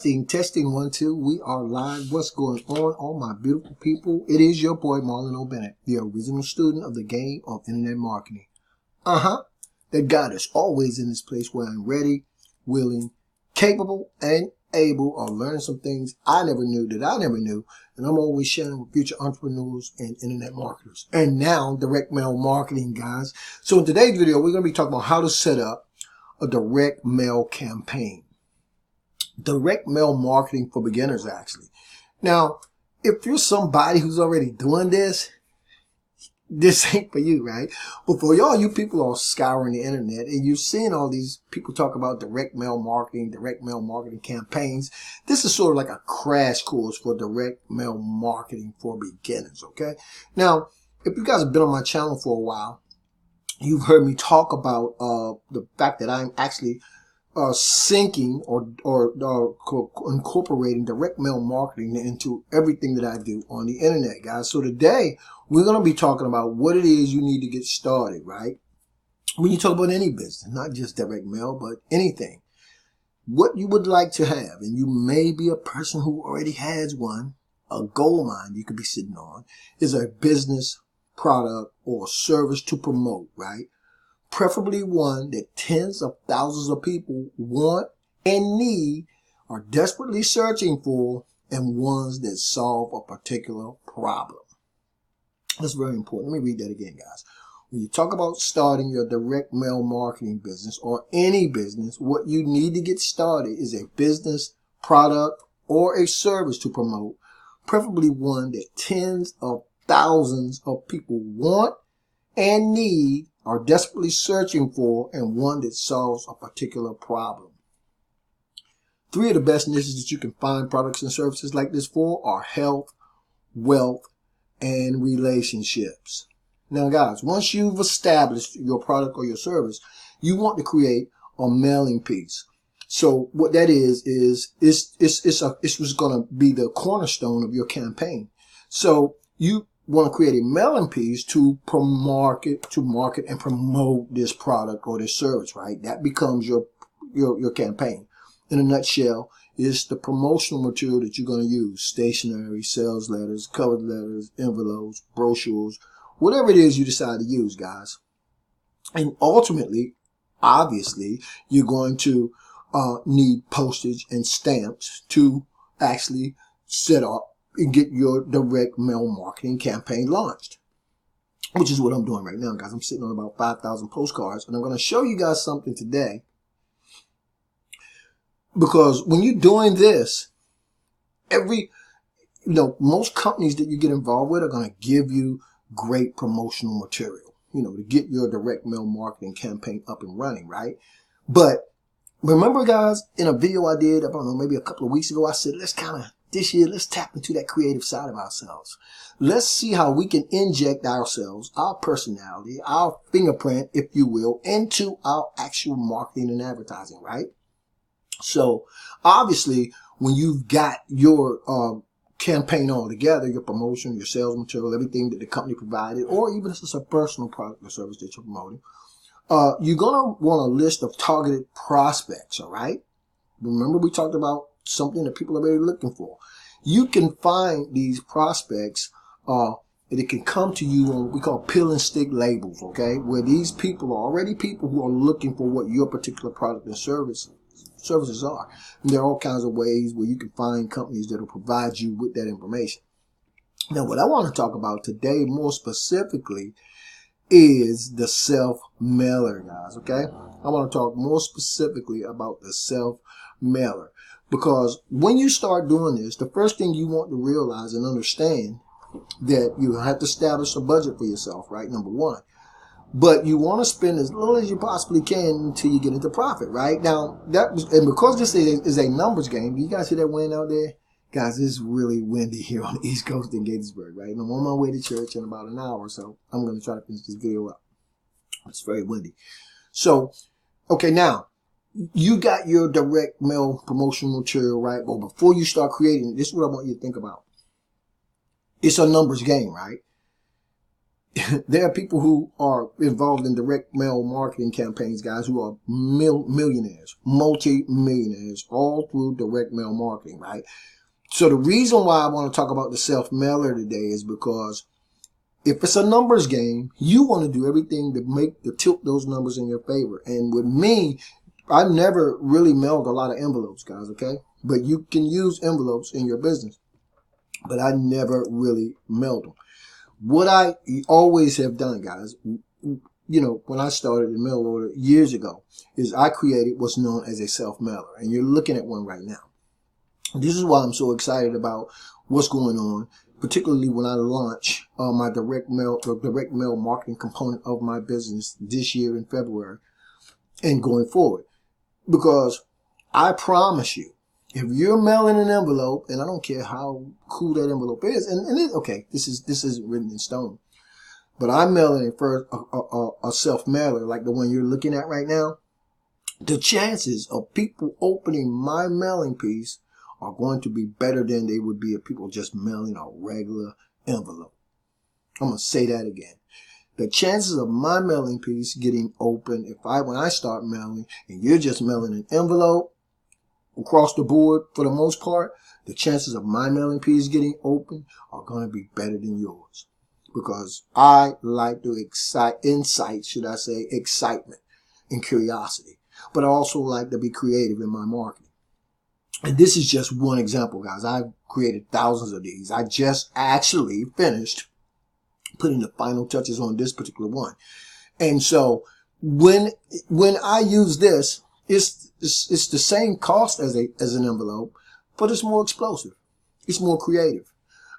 Testing 1 2. We are live. What's going on, all my beautiful people? It is your boy Marlon O Bennett, the original student of the game of internet marketing. That God is always in this place where I'm ready, willing, capable, and able of learning some things I never knew that I never knew, and I'm always sharing with future entrepreneurs and internet marketers. And now direct mail marketing, guys. So in today's video, we're going to be talking about how to set up a direct mail campaign. Direct mail marketing for beginners, actually. Now, if you're somebody who's already doing this ain't for you, right? But for y'all, you people are scouring the internet and you're seeing all these people talk about direct mail marketing campaigns. This is sort of like a crash course for direct mail marketing for beginners, okay? Now, if you guys have been on my channel for a while, you've heard me talk about the fact that I'm actually syncing or incorporating direct mail marketing into everything that I do on the internet, guys. So today we're going to be talking about what it is you need to get started, right? When you talk about any business, not just direct mail, but anything, what you would like to have, and you may be a person who already has one, a gold mine you could be sitting on, is a business, product, or service to promote, right? Preferably one that tens of thousands of people want and need, are desperately searching for, and ones that solve a particular problem. That's very important. Let me read that again, guys. When you talk about starting your direct mail marketing business or any business, what you need to get started is a business, product, or a service to promote, preferably one that tens of thousands of people want and need, are desperately searching for, and one that solves a particular problem. 3 of the best niches that you can find products and services like this for are health, wealth, and relationships. Now, guys, once you've established your product or your service, you want to create a mailing piece. So what that is what's going to be the cornerstone of your campaign. So you want to create a mailing piece to market and promote this product or this service, right? That becomes your campaign. In a nutshell, it's the promotional material that you're going to use: stationery, sales letters, cover letters, envelopes, brochures, whatever it is you decide to use, guys. And ultimately, obviously, you're going to need postage and stamps to actually set up and get your direct mail marketing campaign launched, which is what I'm doing right now, guys. I'm sitting on about 5,000 postcards, and I'm going to show you guys something today, because when you're doing this, most companies that you get involved with are going to give you great promotional material, to get your direct mail marketing campaign up and running, right? But remember, guys, in a video I did, I don't know, maybe a couple of weeks ago, I said, this year, let's tap into that creative side of ourselves. Let's see how we can inject ourselves, our personality, our fingerprint, if you will, into our actual marketing and advertising, right? So obviously, when you've got your campaign all together, your promotion, your sales material, everything that the company provided, or even if it's a personal product or service that you're promoting, you're going to want a list of targeted prospects, all right? Remember, we talked about something that people are really looking for. You can find these prospects, and it can come to you on what we call pill and stick labels, okay? Where these people are already people who are looking for what your particular product and services are. And there are all kinds of ways where you can find companies that will provide you with that information. Now, what I want to talk about today more specifically is the self-mailer, guys, okay? I want to talk more specifically about the self-mailer. Because when you start doing this, the first thing you want to realize and understand that you have to establish a budget for yourself, right? Number one. But you want to spend as little as you possibly can until you get into profit, right? Now, and because this is a numbers game, you guys hear that wind out there? Guys, it's really windy here on the East Coast in Gaithersburg, right? And I'm on my way to church in about an hour, so I'm going to try to finish this video up. It's very windy. So, okay, now, you got your direct mail promotional material, right? But before you start creating, this is what I want you to think about. It's a numbers game, right? there are people who are involved in direct mail marketing campaigns, guys, who are millionaires, multi-millionaires, all through direct mail marketing, right? So the reason why I want to talk about the self-mailer today is because if it's a numbers game, you want to do everything to tilt those numbers in your favor. And with me, I've never really mailed a lot of envelopes, guys, okay? But you can use envelopes in your business. But I never really mailed them. What I always have done, guys, when I started in mail order years ago, is I created what's known as a self-mailer. And you're looking at one right now. This is why I'm so excited about what's going on, particularly when I launch my direct mail marketing component of my business this year in February and going forward. Because I promise you, if you're mailing an envelope, and I don't care how cool that envelope is, okay, this isn't written in stone, but I'm mailing it first a self-mailer like the one you're looking at right now, the chances of people opening my mailing piece are going to be better than they would be if people just mailing a regular envelope. I'm going to say that again. The chances of my mailing piece getting open when I start mailing and you're just mailing an envelope across the board for the most part, the chances of my mailing piece getting open are going to be better than yours. Because I like to excitement and curiosity. But I also like to be creative in my marketing. And this is just one example, guys. I've created thousands of these. I just actually finished putting the final touches on this particular one. And so when I use this, it's the same cost as an envelope, but it's more explosive. It's more creative.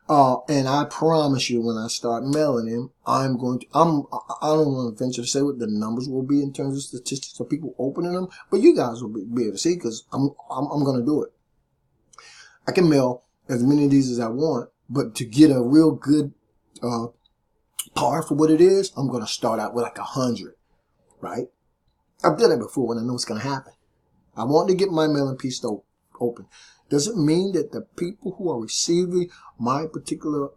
And I promise you, when I start mailing them, I don't want to venture to say what the numbers will be in terms of statistics of people opening them, but you guys will be able to see, because I'm going to do it. I can mail as many of these as I want, but to get a real good par for what it is, I'm going to start out with like 100, right? I've done it before and I know what's going to happen. I want to get my mailing piece open. Does it mean that the people who are receiving my particular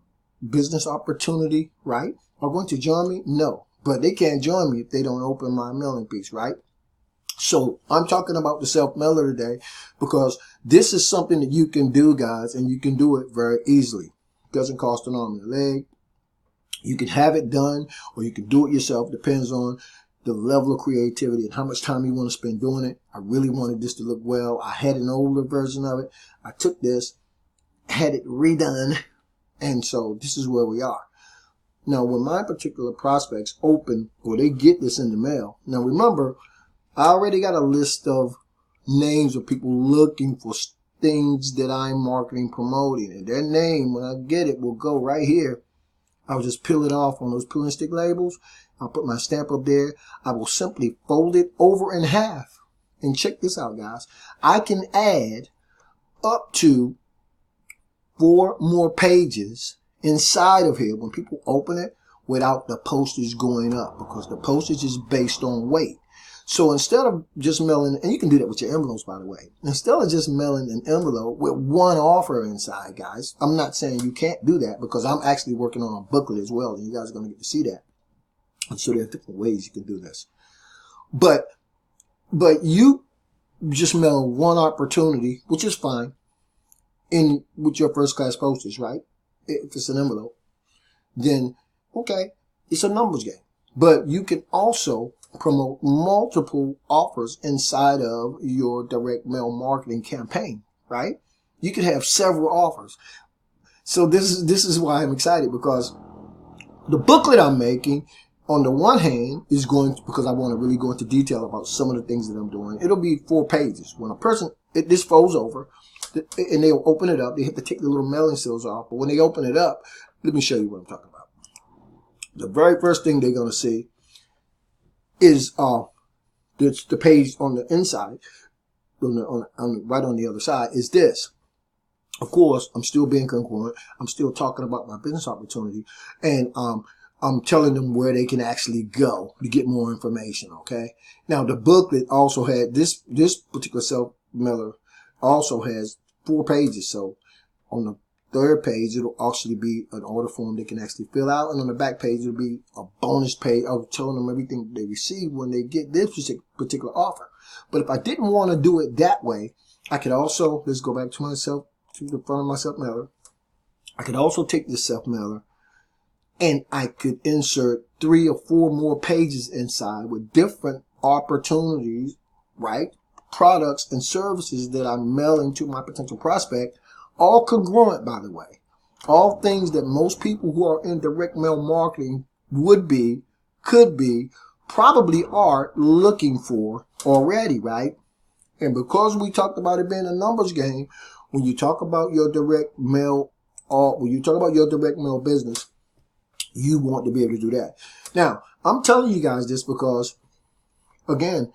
business opportunity, right, are going to join me? No, but they can't join me if they don't open my mailing piece, right? So I'm talking about the self-mailer today because this is something that you can do, guys, and you can do it very easily. It doesn't cost an arm and a leg. You can have it done or you can do it yourself. Depends on the level of creativity and how much time you want to spend doing it. I really wanted this to look well. I had an older version of it. I took this, had it redone, and so this is where we are. Now, when my particular prospects open or they get this in the mail, now remember, I already got a list of names of people looking for things that I'm marketing, promoting, and their name, when I get it, will go right here. I'll just peel it off on those peel and stick labels. I'll put my stamp up there. I will simply fold it over in half. And check this out, guys. I can add up to 4 more pages inside of here when people open it without the postage going up, because the postage is based on weight. So instead of just mailing, and you can do that with your envelopes, by the way, instead of just mailing an envelope with one offer inside, guys, I'm not saying you can't do that, because I'm actually working on a booklet as well, and you guys are going to get to see that. And so there are different ways you can do this. But you just mail one opportunity, which is fine, with your first class postage, right? If it's an envelope, then okay, it's a numbers game. But you can also promote multiple offers inside of your direct mail marketing campaign, right? You could have several offers. So this is why I'm excited, because the booklet I'm making, on the one hand, is going to, because I want to really go into detail about some of the things that I'm doing. It'll be 4 pages. When a person, this folds over, and they'll open it up. They have to take the little mailing seals off. But when they open it up, let me show you what I'm talking about. The very first thing they're going to see is the page on the inside, right on the other side, is this. Of course, I'm still being congruent. I'm still talking about my business opportunity, and I'm telling them where they can actually go to get more information. Okay. Now the booklet also had this particular self-mailer also has 4 pages. So on the third page, it'll actually be an order form they can actually fill out. And on the back page, it'll be a bonus page of telling them everything they receive when they get this particular offer. But if I didn't want to do it that way, I could also, let's go back to myself, to the front of my self-mailer. I could also take this self-mailer and I could insert 3 or 4 more pages inside with different opportunities, right? Products and services that I'm mailing to my potential prospect, all congruent, by the way. All things that most people who are in direct mail marketing would be, could be, probably are looking for already, right? And because we talked about it being a numbers game, when you talk about your direct mail, or when you talk about your direct mail business, you want to be able to do that. Now, I'm telling you guys this because, again,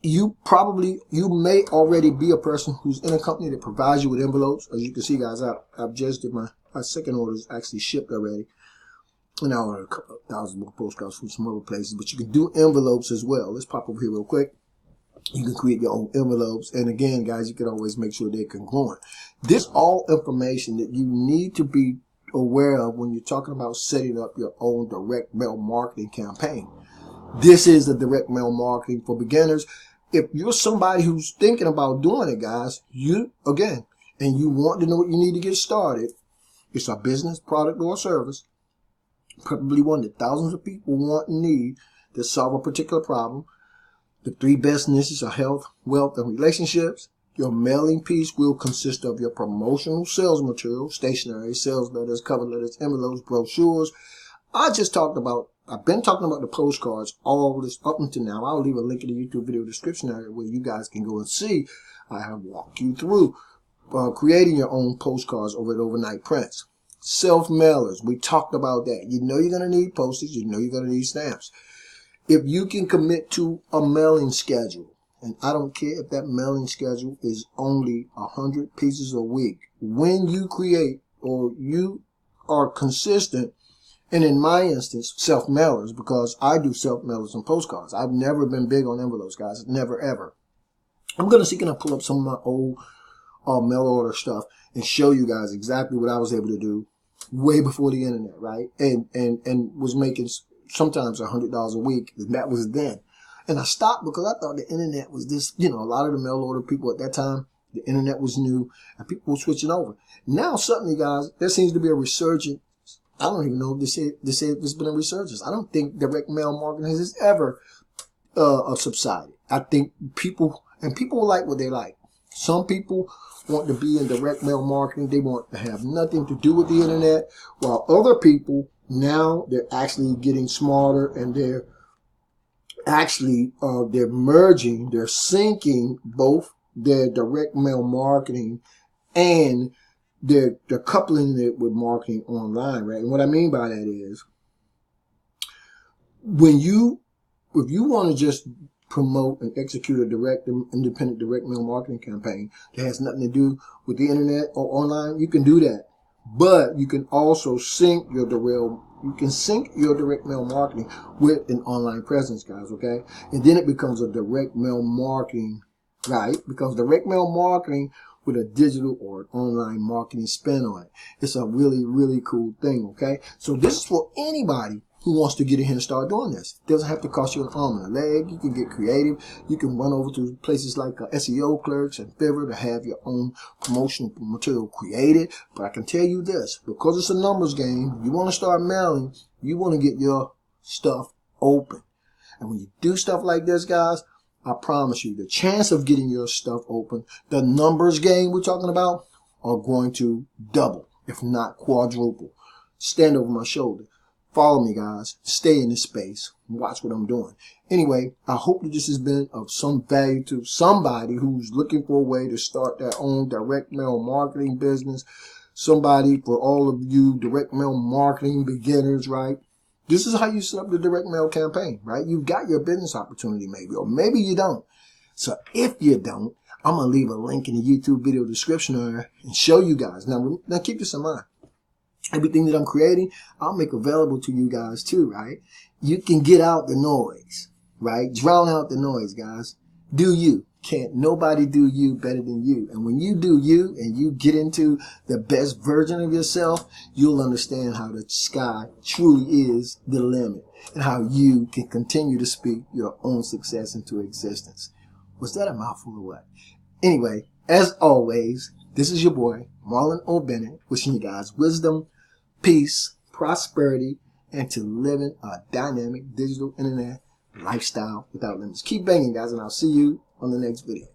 you may already be a person who's in a company that provides you with envelopes. As you can see, guys, I've just did my second order is actually shipped already. And I ordered a couple of thousand more postcards from some other places, but you can do envelopes as well. Let's pop over here real quick. You can create your own envelopes. And again, guys, you can always make sure they're congruent. This all information that you need to be aware of when you're talking about setting up your own direct mail marketing campaign. This is the direct mail marketing for beginners. If you're somebody who's thinking about doing it, guys, and you want to know what you need to get started, it's a business, product, or service, probably one that thousands of people want and need to solve a particular problem. The 3 best niches are health, wealth, and relationships. Your mailing piece will consist of your promotional sales material, stationery, sales letters, cover letters, envelopes, brochures. I've been talking about the postcards all this up until now. I'll leave a link in the YouTube video description area where you guys can go and see. I have walked you through creating your own postcards over at Overnight Prints. Self-mailers, we talked about that. You know you're going to need postage. You know you're going to need stamps. If you can commit to a mailing schedule, and I don't care if that mailing schedule is only 100 pieces a week, when you create or you are consistent, and in my instance, self-mailers, because I do self-mailers and postcards. I've never been big on envelopes, guys. Never, ever. I'm going to see, can I pull up some of my old mail order stuff and show you guys exactly what I was able to do way before the internet, right? And was making sometimes $100 a week. And that was then. And I stopped because I thought the internet was this, a lot of the mail order people at that time, the internet was new and people were switching over. Now, suddenly, guys, there seems to be a resurgence. I don't even know if they say there's been a resurgence. I don't think direct mail marketing has ever subsided. I think people like what they like. Some people want to be in direct mail marketing. They want to have nothing to do with the internet, while other people now they're actually getting smarter and they're actually they're merging, they're syncing both their direct mail marketing and they're coupling it with marketing online, right? And what I mean by that is if you want to just promote and execute a independent direct mail marketing campaign that has nothing to do with the internet or online, you can do that. But you can also sync your direct mail marketing with an online presence, guys, okay? And then it becomes a direct mail marketing, right? It becomes direct mail marketing with a digital or an online marketing spin on it. It's a really, really cool thing, okay? So this is for anybody who wants to get in here and start doing this. It doesn't have to cost you an arm and a leg. You can get creative. You can run over to places like SEO Clerks and Fiverr to have your own promotional material created. But I can tell you this, because it's a numbers game, you want to start mailing, you want to get your stuff open. And when you do stuff like this, guys, I promise you, the chance of getting your stuff open, the numbers game we're talking about, are going to double, if not quadruple. Stand over my shoulder. Follow me, guys. Stay in this space. Watch what I'm doing. Anyway, I hope that this has been of some value to somebody who's looking for a way to start their own direct mail marketing business. Somebody, for all of you direct mail marketing beginners, right? This is how you set up the direct mail campaign, right? You've got your business opportunity maybe, or maybe you don't. So if you don't, I'm going to leave a link in the YouTube video description area and show you guys. Now keep this in mind. Everything that I'm creating, I'll make available to you guys too, right? You can get out the noise, right? Drown out the noise, guys. Do you. Can't nobody do you better than you. And when you do you and you get into the best version of yourself, you'll understand how the sky truly is the limit and how you can continue to speak your own success into existence. Was that a mouthful or what? Anyway, as always, this is your boy, Marlon O Bennett, wishing you guys wisdom, peace, prosperity, and to living a dynamic digital internet lifestyle without limits. Keep banging, guys, and I'll see you on the next video.